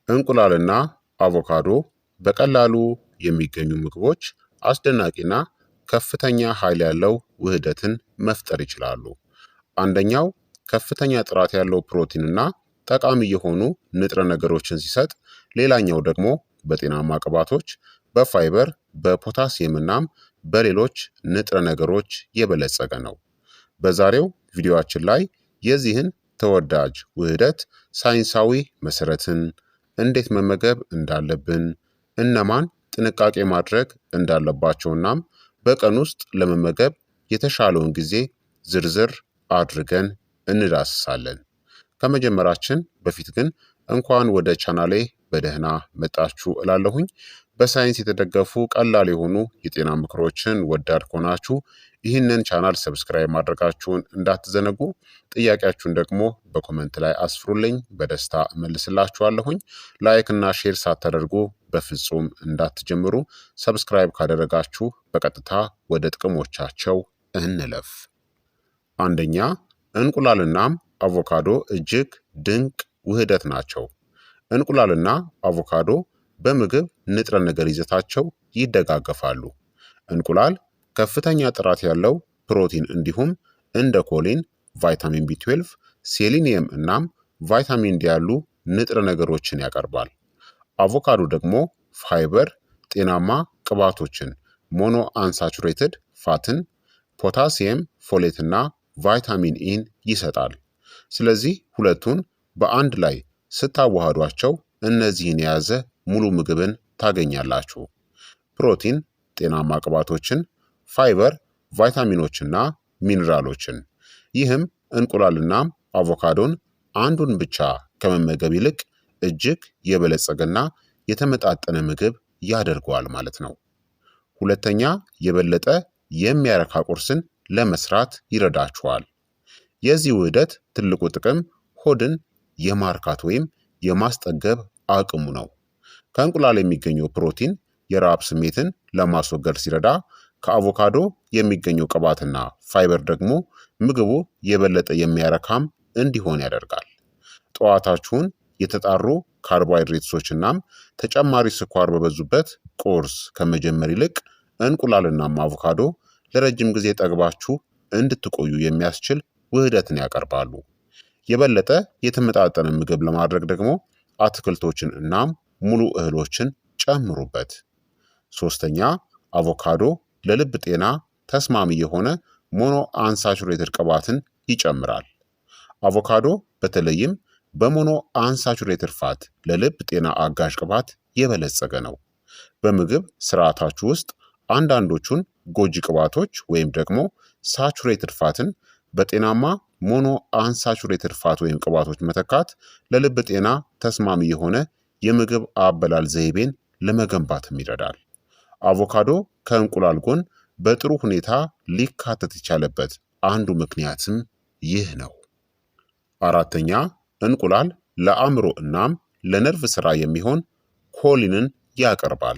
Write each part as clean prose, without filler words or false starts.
እንቁላልና አቮካዶ በቀላሉ የሚገኙ ምግቦች አስደናቂና ከፍተኛ ኃይል ያለው ውህደትን መፍጠር ይችላሉ። አንደኛው ከፍተኛ ጥራት ያለው ፕሮቲንና ጠቃሚ የሆኑ ንጥረ ነገሮችን ሲሰጥ፣ ሌላኛው ደግሞ በጤናማ ቅባቶች፣ በፋይበር፣ በፖታሲየም እናም በሌሎች ንጥረ ነገሮች የበለጸገ ነው። በዛሬው ቪዲዮአችን ላይ የዚህን ተወዳጅ ውህደት ሳይንሳዊ መሰረትን፣ እንዴት መመገብ እንዳለብን፣ እነማን ጥንቃቄ ማድረግ እንዳለባቸውናም በቀን ውስጥ ለመመገብ የተሻለውን ጊዜ ዝርዝር አድርገን እንዳስሳለን። ከመጀመራችን በፊት ግን እንኳን ወደ ቻናሌ በደህና መጣችሁ እላለሁኝ። በሳይንስ የተደገፉ ቀላል የሆኑ የጤና ምክሮችን ወዳድ ከሆናችሁ ይህንን ቻናል ሰብስክራይብ ማድረጋችሁን እንዳትዘነጉ። ጥያቄያችሁን ደግሞ በኮመንት ላይ አስፍሩልኝ፣ በደስታ እመልስላችኋለሁኝ። ላይክ እና ሼር ሳታደርጉ በፍጹም እንዳትጀምሩ። ሰብስክራይብ ካደረጋችሁ በቀጥታ ወደ ጥቅሞቻቸው እንለፍ። አንደኛ፣ እንቁላልናም አቮካዶ እጅግ ድንቅ ውህደት ናቸው። እንቁላልና አቮካዶ በምግብ ንጥረ ነገር ይዘታቸው ይደጋገፋሉ። እንቁላል ከፍተኛ ጥራት ያለው ፕሮቲን እንዲሁም እንደ ኮሊን፣ ቫይታሚን ቢ12፣ ሴሊኒየም እናም ቫይታሚን ዲ ያሉ ንጥረ ነገሮችን ያቀርባል። አቮካዶ ደግሞ ፋይበር፣ ጤናማ ቅባቶችን፣ ሞኖ አንሳቹሬትድ ፋትን፣ ፖታሲየም፣ ፎሌትና ቫይታሚን ኢን ይሰጣል። ስለዚህ ሁለቱን በአንድ ላይ ስታዋሃዷቸው እነዚህን የያዘ ሙሉ ምግብን ታገኛላችሁ። ፕሮቲን ጤናማ ቅባቶችን፣ ፋይበር ቫይታሚኖችና ሚኒራሎችን። ይህም እንቁላልና አቮካዶን አንዱን ብቻ ከመመገብ ይልቅ እጅግ የበለጸገና የተመጣጠነ ምግብ ያደርገዋል ማለት ነው። ሁለተኛ፣ የበለጠ የሚያረካ ቁርስን ለመስራት ይረዳችኋል። የዚህ ውህደት ትልቁ ጥቅም ሆድን የማርካት ወይም የማስጠገብ አቅሙ ነው። ከእንቁላል የሚገኘው ፕሮቲን የረሃብ ስሜትን ለማስወገድ ሲረዳ፣ ከአቮካዶ የሚገኘው ቅባትና ፋይበር ደግሞ ምግቡ የበለጠ የሚያረካም እንዲሆን ያደርጋል። ጠዋታችሁን የተጣሩ ካርቦሃይድሬትሶች እናም ተጨማሪ ስኳር በበዙበት ቁርስ ከመጀመር ይልቅ እንቁላልናም አቮካዶ ለረጅም ጊዜ ጠግባችሁ እንድትቆዩ የሚያስችል ውህደትን ያቀርባሉ። የበለጠ የተመጣጠነ ምግብ ለማድረግ ደግሞ አትክልቶችን እናም ሙሉ እህሎችን ጨምሩበት። ሶስተኛ፣ አቮካዶ ለልብ ጤና ተስማሚ የሆነ ሞኖ አንሳቹሬትድ ቅባትን ይጨምራል። አቮካዶ በተለይም በሞኖ አንሳቹሬትድ ፋት ለልብ ጤና አጋዥ ቅባት የበለጸገ ነው። በምግብ ስርዓታችሁ ውስጥ አንዳንዶቹን ጎጂ ቅባቶች ወይም ደግሞ ሳቹሬትድ ፋትን በጤናማ ሞኖ አንሳቹሬትድ ፋት ወይም ቅባቶች መተካት ለልብ ጤና ተስማሚ የሆነ የምግብ አበላል ዘይቤን ለመገንባትም ይረዳል። አቮካዶ ከእንቁላል ጎን በጥሩ ሁኔታ ሊካተት የቻለበት አንዱ ምክንያትም ይህ ነው። አራተኛ፣ እንቁላል ለአእምሮ እናም ለነርቭ ስራ የሚሆን ኮሊንን ያቀርባል።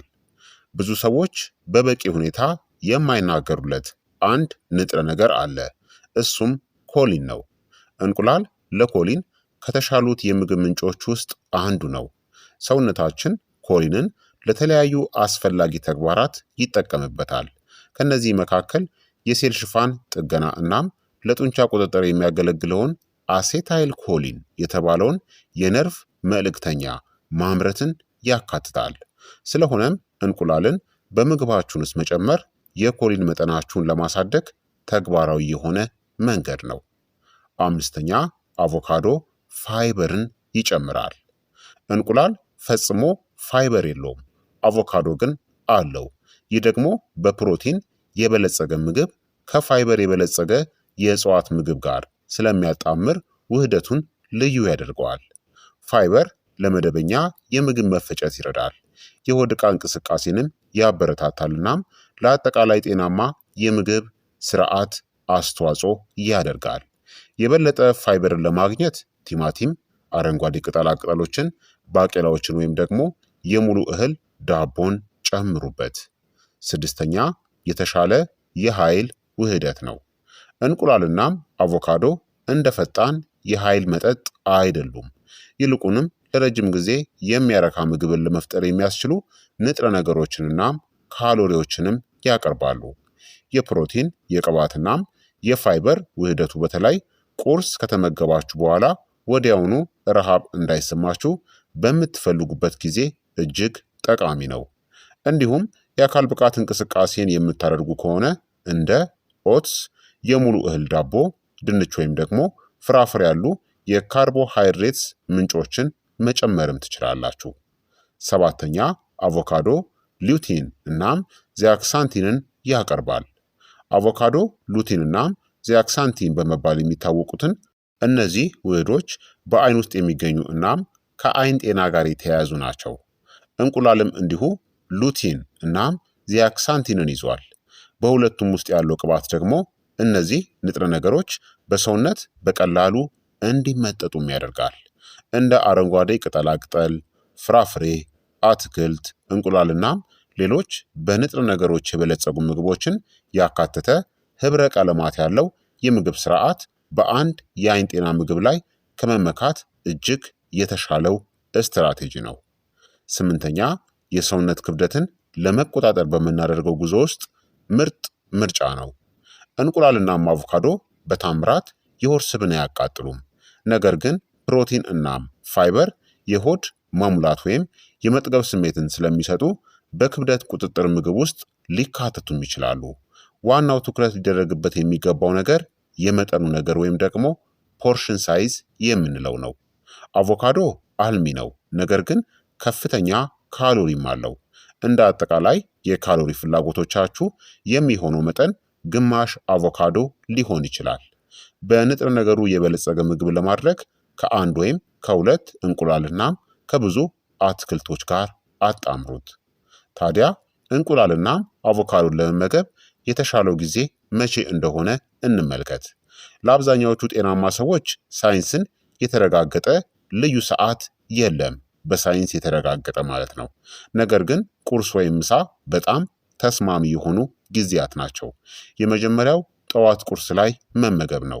ብዙ ሰዎች በበቂ ሁኔታ የማይናገሩለት አንድ ንጥረ ነገር አለ። እሱም ኮሊን ነው። እንቁላል ለኮሊን ከተሻሉት የምግብ ምንጮች ውስጥ አንዱ ነው። ሰውነታችን ኮሊንን ለተለያዩ አስፈላጊ ተግባራት ይጠቀምበታል። ከነዚህ መካከል የሴል ሽፋን ጥገና እናም ለጡንቻ ቁጥጥር የሚያገለግለውን አሴታይል ኮሊን የተባለውን የነርቭ መልእክተኛ ማምረትን ያካትታል። ስለሆነም እንቁላልን በምግባችሁን ውስጥ መጨመር የኮሊን መጠናችሁን ለማሳደግ ተግባራዊ የሆነ መንገድ ነው። አምስተኛ፣ አቮካዶ ፋይበርን ይጨምራል። እንቁላል ፈጽሞ ፋይበር የለውም፣ አቮካዶ ግን አለው። ይህ ደግሞ በፕሮቲን የበለጸገ ምግብ ከፋይበር የበለጸገ የእጽዋት ምግብ ጋር ስለሚያጣምር ውህደቱን ልዩ ያደርገዋል። ፋይበር ለመደበኛ የምግብ መፈጨት ይረዳል፣ የሆድ ዕቃ እንቅስቃሴንም ያበረታታልናም ለአጠቃላይ ጤናማ የምግብ ስርዓት አስተዋጽኦ ያደርጋል። የበለጠ ፋይበርን ለማግኘት ቲማቲም፣ አረንጓዴ ቅጠላቅጠሎችን፣ ባቄላዎችን ወይም ደግሞ የሙሉ እህል ዳቦን ጨምሩበት። ስድስተኛ፣ የተሻለ የኃይል ውህደት ነው። እንቁላልናም አቮካዶ እንደ ፈጣን የኃይል መጠጥ አይደሉም። ይልቁንም ለረጅም ጊዜ የሚያረካ ምግብን ለመፍጠር የሚያስችሉ ንጥረ ነገሮችንናም ካሎሪዎችንም ያቀርባሉ። የፕሮቲን የቅባትናም የፋይበር ውህደቱ በተለይ ቁርስ ከተመገባችሁ በኋላ ወዲያውኑ ረሃብ እንዳይሰማችሁ በምትፈልጉበት ጊዜ እጅግ ጠቃሚ ነው። እንዲሁም የአካል ብቃት እንቅስቃሴን የምታደርጉ ከሆነ እንደ ኦትስ፣ የሙሉ እህል ዳቦ፣ ድንች ወይም ደግሞ ፍራፍሬ ያሉ የካርቦሃይድሬትስ ምንጮችን መጨመርም ትችላላችሁ። ሰባተኛ አቮካዶ ሉቲን እናም ዚያክሳንቲንን ያቀርባል። አቮካዶ ሉቲን እናም ዚያክሳንቲን በመባል የሚታወቁትን እነዚህ ውህዶች በአይን ውስጥ የሚገኙ እናም ከአይን ጤና ጋር የተያያዙ ናቸው። እንቁላልም እንዲሁ ሉቲን እናም ዚያክሳንቲንን ይዟል። በሁለቱም ውስጥ ያለው ቅባት ደግሞ እነዚህ ንጥረ ነገሮች በሰውነት በቀላሉ እንዲመጠጡም ያደርጋል። እንደ አረንጓዴ ቅጠላቅጠል፣ ፍራፍሬ፣ አትክልት፣ እንቁላልናም ሌሎች በንጥረ ነገሮች የበለጸጉ ምግቦችን ያካተተ ህብረ ቀለማት ያለው የምግብ ስርዓት በአንድ የአይን ጤና ምግብ ላይ ከመመካት እጅግ የተሻለው ስትራቴጂ ነው። ስምንተኛ የሰውነት ክብደትን ለመቆጣጠር በምናደርገው ጉዞ ውስጥ ምርጥ ምርጫ ነው። እንቁላልናም አቮካዶ በታምራት የሆድ ስብን አያቃጥሉም። ነገር ግን ፕሮቲን እናም ፋይበር የሆድ መሙላት ወይም የመጥገብ ስሜትን ስለሚሰጡ በክብደት ቁጥጥር ምግብ ውስጥ ሊካተቱም ይችላሉ። ዋናው ትኩረት ሊደረግበት የሚገባው ነገር የመጠኑ ነገር ወይም ደግሞ ፖርሽን ሳይዝ የምንለው ነው። አቮካዶ አልሚ ነው፣ ነገር ግን ከፍተኛ ካሎሪም አለው። እንደ አጠቃላይ የካሎሪ ፍላጎቶቻችሁ የሚሆነው መጠን ግማሽ አቮካዶ ሊሆን ይችላል። በንጥረ ነገሩ የበለጸገ ምግብ ለማድረግ ከአንድ ወይም ከሁለት እንቁላልና ከብዙ አትክልቶች ጋር አጣምሩት። ታዲያ እንቁላልና አቮካዶን ለመመገብ የተሻለው ጊዜ መቼ እንደሆነ እንመልከት። ለአብዛኛዎቹ ጤናማ ሰዎች ሳይንስን የተረጋገጠ ልዩ ሰዓት የለም፣ በሳይንስ የተረጋገጠ ማለት ነው። ነገር ግን ቁርስ ወይም ምሳ በጣም ተስማሚ የሆኑ ጊዜያት ናቸው። የመጀመሪያው ጠዋት ቁርስ ላይ መመገብ ነው።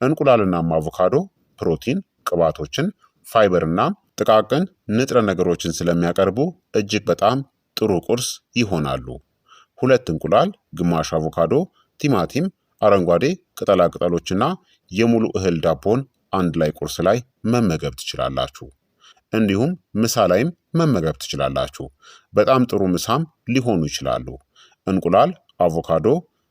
እንቁላልናም አቮካዶ ፕሮቲን፣ ቅባቶችን፣ ፋይበርና ጥቃቅን ንጥረ ነገሮችን ስለሚያቀርቡ እጅግ በጣም ጥሩ ቁርስ ይሆናሉ። ሁለት እንቁላል፣ ግማሽ አቮካዶ፣ ቲማቲም፣ አረንጓዴ ቅጠላቅጠሎችና የሙሉ እህል ዳቦን አንድ ላይ ቁርስ ላይ መመገብ ትችላላችሁ። እንዲሁም ምሳ ላይም መመገብ ትችላላችሁ። በጣም ጥሩ ምሳም ሊሆኑ ይችላሉ። እንቁላል፣ አቮካዶ፣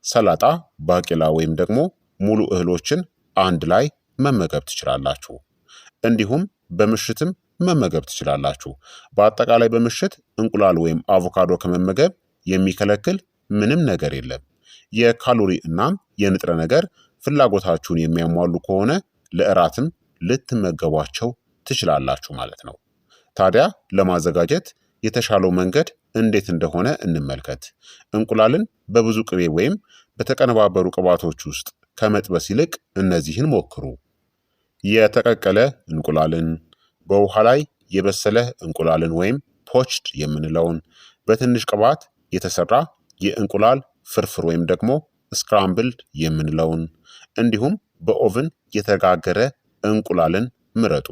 ሰላጣ፣ ባቄላ ወይም ደግሞ ሙሉ እህሎችን አንድ ላይ መመገብ ትችላላችሁ። እንዲሁም በምሽትም መመገብ ትችላላችሁ። በአጠቃላይ በምሽት እንቁላል ወይም አቮካዶ ከመመገብ የሚከለክል ምንም ነገር የለም። የካሎሪ እናም የንጥረ ነገር ፍላጎታችሁን የሚያሟሉ ከሆነ ለእራትም ልትመገቧቸው ትችላላችሁ ማለት ነው። ታዲያ ለማዘጋጀት የተሻለው መንገድ እንዴት እንደሆነ እንመልከት። እንቁላልን በብዙ ቅቤ ወይም በተቀነባበሩ ቅባቶች ውስጥ ከመጥበስ ይልቅ እነዚህን ሞክሩ። የተቀቀለ እንቁላልን፣ በውሃ ላይ የበሰለ እንቁላልን ወይም ፖችድ የምንለውን፣ በትንሽ ቅባት የተሰራ የእንቁላል ፍርፍር ወይም ደግሞ ስክራምብልድ የምንለውን፣ እንዲሁም በኦቭን የተጋገረ እንቁላልን ምረጡ።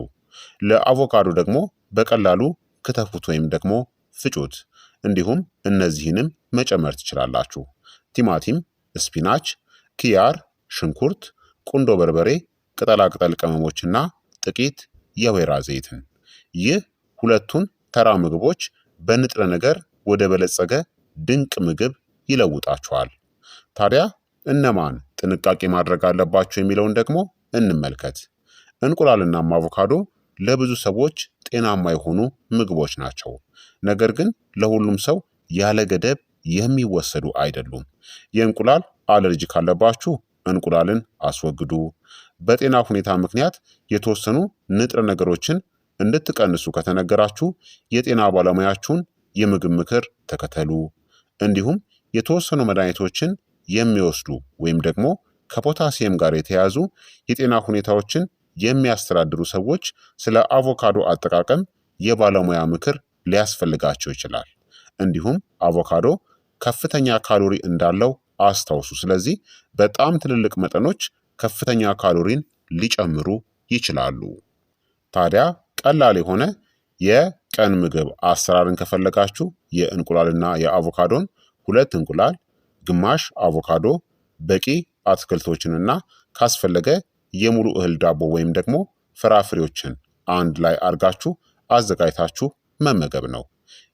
ለአቮካዶ ደግሞ በቀላሉ ክትፉት ወይም ደግሞ ፍጩት። እንዲሁም እነዚህንም መጨመር ትችላላችሁ። ቲማቲም፣ ስፒናች፣ ኪያር፣ ሽንኩርት፣ ቁንዶ በርበሬ፣ ቅጠላቅጠል ቅመሞችና ጥቂት የወይራ ዘይትን። ይህ ሁለቱን ተራ ምግቦች በንጥረ ነገር ወደ በለጸገ ድንቅ ምግብ ይለውጣቸዋል። ታዲያ እነማን ጥንቃቄ ማድረግ አለባቸው የሚለውን ደግሞ እንመልከት። እንቁላልናም አቮካዶ ለብዙ ሰዎች ጤናማ የሆኑ ምግቦች ናቸው። ነገር ግን ለሁሉም ሰው ያለ ገደብ የሚወሰዱ አይደሉም። የእንቁላል አለርጂ ካለባችሁ እንቁላልን አስወግዱ። በጤና ሁኔታ ምክንያት የተወሰኑ ንጥረ ነገሮችን እንድትቀንሱ ከተነገራችሁ የጤና ባለሙያችሁን የምግብ ምክር ተከተሉ። እንዲሁም የተወሰኑ መድኃኒቶችን የሚወስዱ ወይም ደግሞ ከፖታሲየም ጋር የተያያዙ የጤና ሁኔታዎችን የሚያስተዳድሩ ሰዎች ስለ አቮካዶ አጠቃቀም የባለሙያ ምክር ሊያስፈልጋቸው ይችላል። እንዲሁም አቮካዶ ከፍተኛ ካሎሪ እንዳለው አስታውሱ። ስለዚህ በጣም ትልልቅ መጠኖች ከፍተኛ ካሎሪን ሊጨምሩ ይችላሉ። ታዲያ ቀላል የሆነ የቀን ምግብ አሰራርን ከፈለጋችሁ የእንቁላልና የአቮካዶን 2 እንቁላል፣ ግማሽ አቮካዶ፣ በቂ አትክልቶችንና ካስፈለገ የሙሉ እህል ዳቦ ወይም ደግሞ ፍራፍሬዎችን አንድ ላይ አድርጋችሁ አዘጋጅታችሁ መመገብ ነው።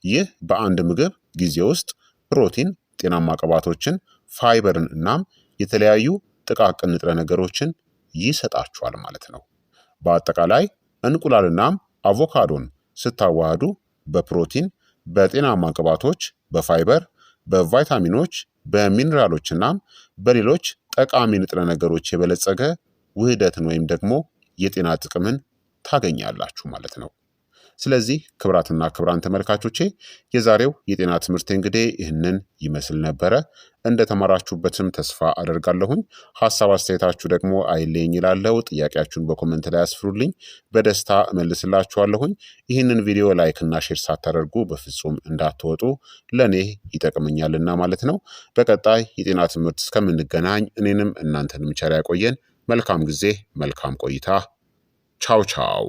ይህ በአንድ ምግብ ጊዜ ውስጥ ፕሮቲን፣ ጤናማ ቅባቶችን፣ ፋይበርን እናም የተለያዩ ጥቃቅን ንጥረ ነገሮችን ይሰጣችኋል ማለት ነው። በአጠቃላይ እንቁላልናም አቮካዶን ስታዋህዱ በፕሮቲን፣ በጤናማ ቅባቶች፣ በፋይበር፣ በቫይታሚኖች፣ በሚኒራሎች እናም በሌሎች ጠቃሚ ንጥረ ነገሮች የበለጸገ ውህደትን ወይም ደግሞ የጤና ጥቅምን ታገኛላችሁ ማለት ነው። ስለዚህ ክቡራትና ክቡራን ተመልካቾቼ የዛሬው የጤና ትምህርት እንግዲህ ይህንን ይመስል ነበረ። እንደተማራችሁበትም ተስፋ አደርጋለሁኝ። ሀሳብ አስተያየታችሁ ደግሞ አይለኝ ይላለው። ጥያቄያችሁን በኮመንት ላይ አስፍሩልኝ፣ በደስታ እመልስላችኋለሁኝ። ይህንን ቪዲዮ ላይክና ሼር ሳታደርጉ በፍጹም እንዳትወጡ፣ ለእኔ ይጠቅመኛልና ማለት ነው። በቀጣይ የጤና ትምህርት እስከምንገናኝ እኔንም እናንተንም ቸር ያቆየን። መልካም ጊዜ፣ መልካም ቆይታ። ቻው ቻው።